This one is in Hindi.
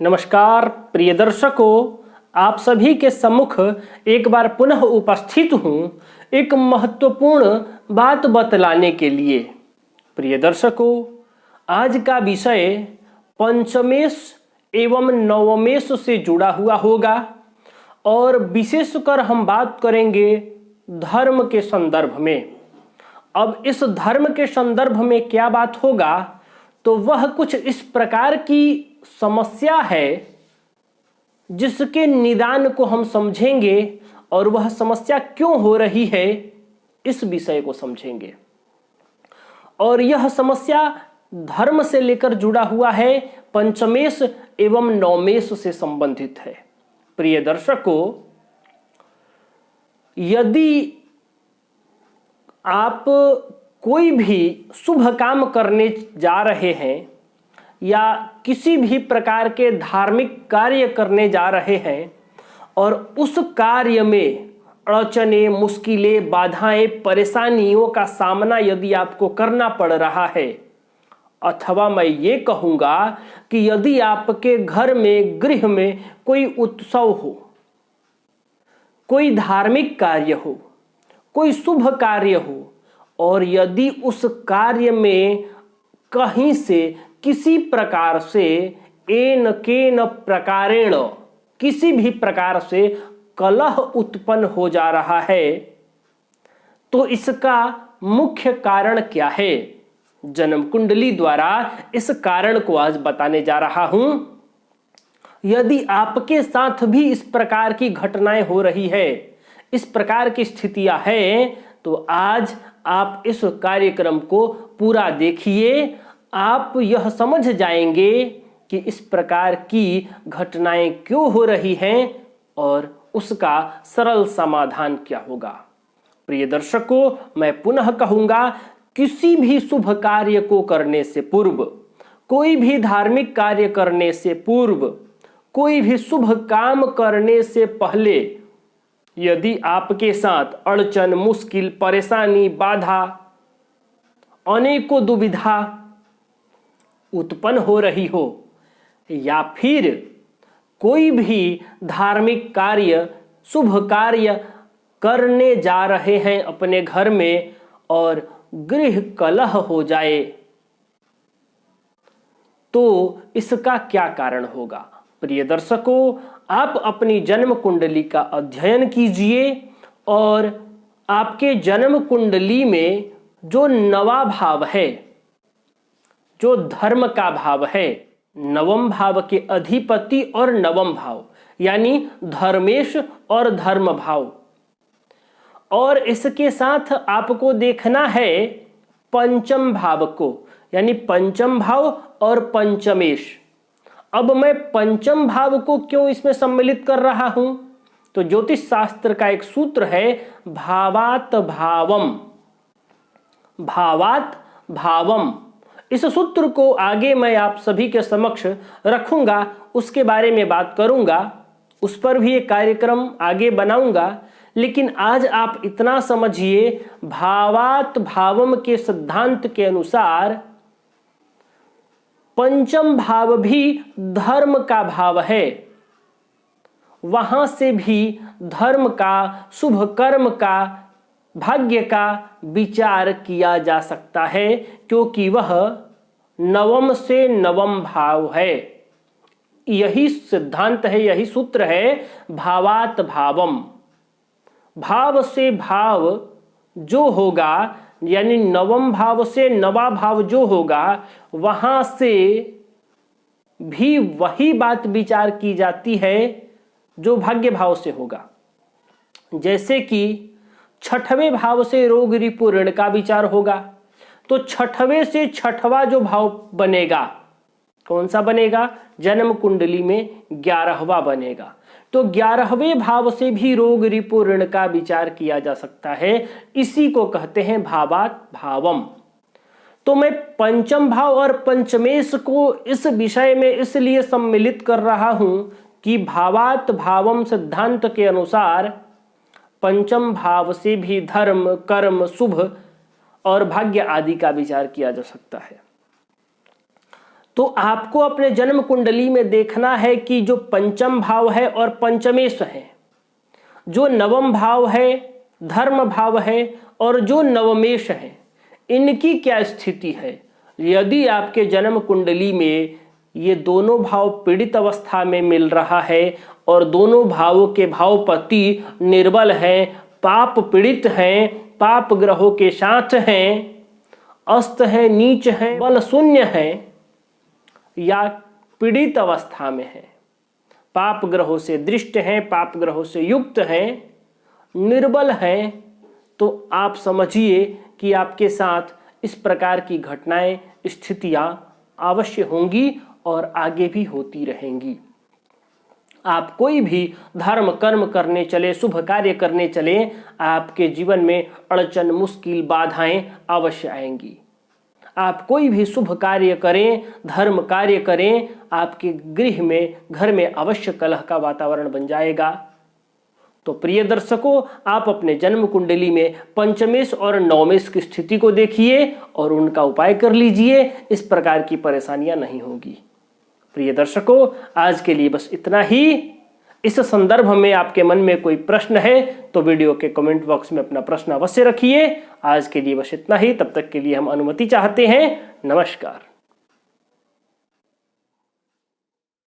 नमस्कार प्रिय दर्शकों, आप सभी के सम्मुख एक बार पुनः उपस्थित हूँ एक महत्वपूर्ण बात बतलाने के लिए। प्रिय दर्शकों, आज का विषय पंचमेश एवं नवमेश से जुड़ा हुआ होगा और विशेषकर हम बात करेंगे धर्म के संदर्भ में। अब इस धर्म के संदर्भ में क्या बात होगा, तो वह कुछ इस प्रकार की समस्या है जिसके निदान को हम समझेंगे और वह समस्या क्यों हो रही है इस विषय को समझेंगे। और यह समस्या धर्म से लेकर जुड़ा हुआ है, पंचमेश एवं नवमेश से संबंधित है। प्रिय दर्शकों, यदि आप कोई भी शुभ काम करने जा रहे हैं या किसी भी प्रकार के धार्मिक कार्य करने जा रहे हैं और उस कार्य में अड़चने, मुश्किलें, बाधाएं, परेशानियों का सामना यदि आपको करना पड़ रहा है, अथवा मैं ये कहूँगा कि यदि आपके घर में, गृह में कोई उत्सव हो, कोई धार्मिक कार्य हो, कोई शुभ कार्य हो और यदि उस कार्य में कहीं से किसी प्रकार से एन केन प्रकारेण किसी भी प्रकार से कलह उत्पन्न हो जा रहा है, तो इसका मुख्य कारण क्या है? जन्म कुंडली द्वारा इस कारण को आज बताने जा रहा हूं। यदि आपके साथ भी इस प्रकार की घटनाएं हो रही है, इस प्रकार की स्थितियां हैं, तो आज आप इस कार्यक्रम को पूरा देखिए। आप यह समझ जाएंगे कि इस प्रकार की घटनाएं क्यों हो रही हैं और उसका सरल समाधान क्या होगा। प्रिय दर्शकों, मैं पुनः कहूंगा, किसी भी शुभ कार्य को करने से पूर्व, कोई भी धार्मिक कार्य करने से पूर्व, कोई भी शुभ काम करने से पहले यदि आपके साथ अड़चन, मुश्किल, परेशानी, बाधा, अनेकों दुविधा उत्पन्न हो रही हो या फिर कोई भी धार्मिक कार्य, शुभ कार्य करने जा रहे हैं अपने घर में और गृह कलह हो जाए, तो इसका क्या कारण होगा? प्रिय दर्शकों, आप अपनी जन्म कुंडली का अध्ययन कीजिए और आपके जन्म कुंडली में जो नवा भाव है, जो धर्म का भाव है, नवम भाव के अधिपति और नवम भाव यानी धर्मेश और धर्म भाव, और इसके साथ आपको देखना है पंचम भाव को, यानी पंचम भाव और पंचमेश। अब मैं पंचम भाव को क्यों इसमें सम्मिलित कर रहा हूं? तो ज्योतिष शास्त्र का एक सूत्र है भावात भावम, भावात भावम। इस सूत्र को आगे मैं आप सभी के समक्ष रखूंगा, उसके बारे में बात करूंगा, उस पर भी एक कार्यक्रम आगे बनाऊंगा। लेकिन आज आप इतना समझिए, भावात भावम के सिद्धांत के अनुसार पंचम भाव भी धर्म का भाव है। वहां से भी धर्म का, शुभ कर्म का, भाग्य का विचार किया जा सकता है, क्योंकि वह नवम से नवम भाव है। यही सिद्धांत है, यही सूत्र है भावात भावम। भाव से भाव जो होगा, यानी नवम भाव से नवा भाव जो होगा, वहां से भी वही बात विचार की जाती है जो भाग्य भाव से होगा। जैसे कि छठवें भाव से रोग रिपु ऋण का विचार होगा, तो छठवें से छठवां जो भाव बनेगा, कौन सा बनेगा? जन्म कुंडली में 11वां बनेगा। तो 11वें भाव से भी रोग रिपु ऋण का विचार किया जा सकता है। इसी को कहते हैं भावात भावम। तो मैं पंचम भाव और पंचमेश को इस विषय में इसलिए सम्मिलित कर रहा हूं कि भावात भावम सिद्धांत के अनुसार पंचम भाव से भी धर्म, कर्म, शुभ और भाग्य आदि का विचार किया जा सकता है। तो आपको अपने जन्म कुंडली में देखना है कि जो पंचम भाव है और पंचमेश है, जो नवम भाव है, धर्म भाव है और जो नवमेश है, इनकी क्या स्थिति है। यदि आपके जन्म कुंडली में ये दोनों भाव पीड़ित अवस्था में मिल रहा है और दोनों भावों के भावपति निर्बल हैं, पाप पीड़ित हैं, पाप ग्रहों के साथ हैं, अस्त हैं, नीच हैं, बल शून्य हैं या पीड़ित अवस्था में है, पाप ग्रहों से दृष्ट हैं, पाप ग्रहों से युक्त हैं, निर्बल हैं, तो आप समझिए कि आपके साथ इस प्रकार की घटनाएं, स्थितियां अवश्य होंगी और आगे भी होती रहेंगी। आप कोई भी धर्म कर्म करने चले, शुभ कार्य करने चले, आपके जीवन में अड़चन, मुश्किल, बाधाएं अवश्य आएंगी। आप कोई भी शुभ कार्य करें, धर्म कार्य करें, आपके गृह में, घर में अवश्य कलह का वातावरण बन जाएगा। तो प्रिय दर्शकों, आप अपने जन्म कुंडली में पंचमेश और नवमेश की स्थिति को देखिए और उनका उपाय कर लीजिए। इस प्रकार की परेशानियां नहीं होंगी। प्रिय दर्शकों, आज के लिए बस इतना ही। इस संदर्भ में आपके मन में कोई प्रश्न है तो वीडियो के कमेंट बॉक्स में अपना प्रश्न अवश्य रखिए। आज के लिए बस इतना ही। तब तक के लिए हम अनुमति चाहते हैं। नमस्कार।